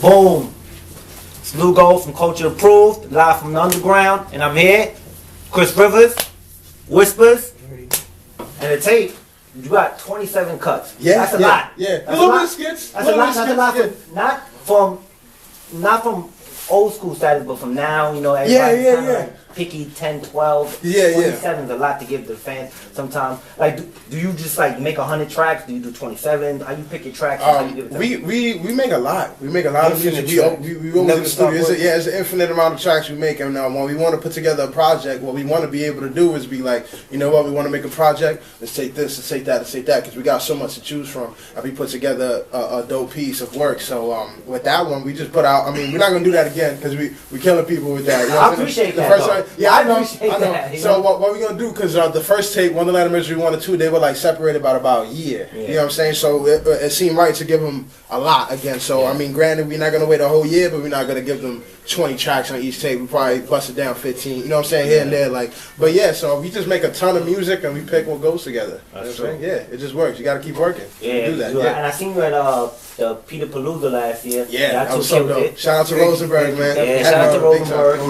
Boom. It's Lugo from Culture Approved, live from the underground, and I'm here. Chris Rivers, Whispers, and the tape. You got 27 cuts. Yeah, that's a lot. Yeah, that's a lot. Skits. That's a lot. That's a lot. Not from old school status, but from now. You know, everybody's kind of like picky 10, 12. 27 is a lot to give to the fans. Sometimes, like, do you just like make 100 tracks? Do you do 27? How you pick your tracks? How you give it to we make a lot. We make a lot of music. We always in the studio. It's an infinite amount of tracks we make, and when we want to put together a project, what we want to be able to do is be like, you know what, we want to make a project. Let's take this, let's take that, let's take that, because we got so much to choose from, and we put together a dope piece of work. So with that one, we just put out. I mean, we're not gonna do that again because we killing people with that. You know I appreciate that. First one, yeah, I know. That, so what we gonna do? Because the first tape, Wonderland of Misery 1 and 2, they were like separated by about a year. Yeah. You know what I'm saying? So it seemed right to give them a lot again. So I mean, granted, we're not gonna wait a whole year, but we're not gonna give them 20 tracks on each tape. We probably bust it down 15. You know what I'm saying? Here and there, like. But yeah, so we just make a ton of music and we pick what goes together. That's you know what I'm saying? Yeah, it just works. You gotta keep working. Yeah, do that. And I seen you at the Peter Palooza last year. Yeah, that was so dope. Shout out to Rosenberg, man. Yeah, shout out to Rosenberg.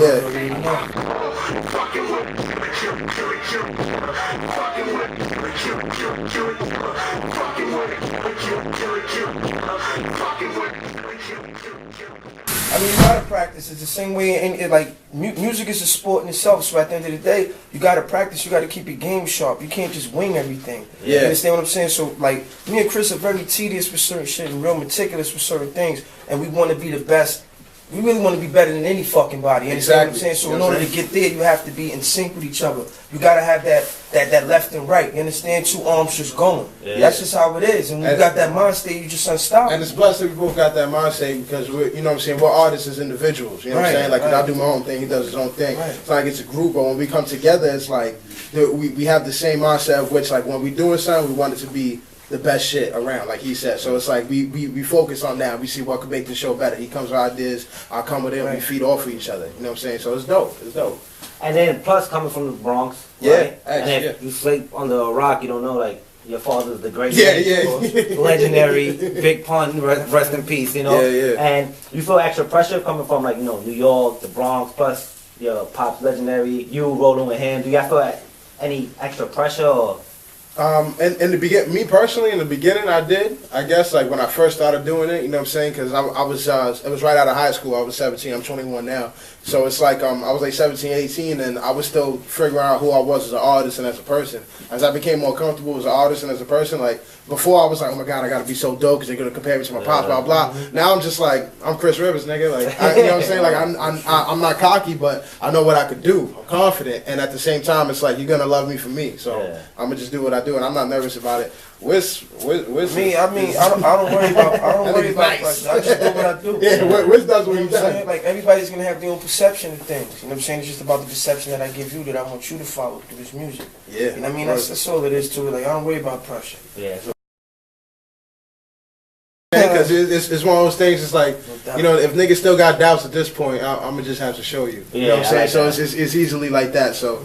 I mean, you gotta practice. It's the same way, and like music is a sport in itself. So at the end of the day, you gotta practice. You gotta keep your game sharp. You can't just wing everything. Yeah. You understand what I'm saying? So like, me and Chris are very tedious with certain shit and real meticulous with certain things, and we want to be the best. We really want to be better than any fucking body. You understand what I'm saying? So in order to get there, you have to be in sync with each other. You gotta have that left and right. You understand? Two arms just going. Yeah. That's just how it is. And when you got that mind state, you just unstoppable. And it's blessed that we both got that mind state because we're, you know what I'm saying, we're artists as individuals. You know what I'm saying? Like, I do my own thing, he does his own thing. Right. It's like it's a group, but when we come together, it's like we have the same mindset of which, like, when we're doing something, we want it to be the best shit around, like he said. So it's like we focus on that. We see what could make the show better. He comes with ideas, I come with him, we feed off of each other. You know what I'm saying? So it's dope. It's dope. And then plus coming from the Bronx, right? And if you sleep under a rock, you don't know, like, your father's the great legendary Big Pun, rest in peace, you know? And you feel extra pressure coming from, like, you know, New York, the Bronx, plus your pop's legendary, you rolling with him. Do you guys feel any extra pressure or? In the beginning, me personally, in the beginning, I did. I guess, like, when I first started doing it, you know what I'm saying? Because I was, it was right out of high school. I was 17. I'm 21 now. So it's like, I was like 17, 18, and I was still figuring out who I was as an artist and as a person. As I became more comfortable as an artist and as a person, like, before I was like, oh my God, I gotta be so dope because they're gonna compare me to my pops, blah blah. Now I'm just like, I'm Chris Rivers, nigga. Like, you know what I'm saying? Like, I'm not cocky, but I know what I could do. I'm confident, and at the same time, it's like you're gonna love me for me. So I'm gonna just do what I do, and I'm not nervous about it. Wiz me, I mean, I don't worry about pressure. I just do what I do. Yeah, Wiz does what he does. Like, everybody's gonna have their own perception of things. You know what I'm saying? It's just about the perception that I give you that I want you to follow through this music. Yeah. You know what I mean? That's all it is to it. Like, I don't worry about pressure. Yeah. Because it's one of those things. It's like, you know, if niggas still got doubts at this point, I'm gonna just have to show you. You know what I'm saying? So it's easily like that. So.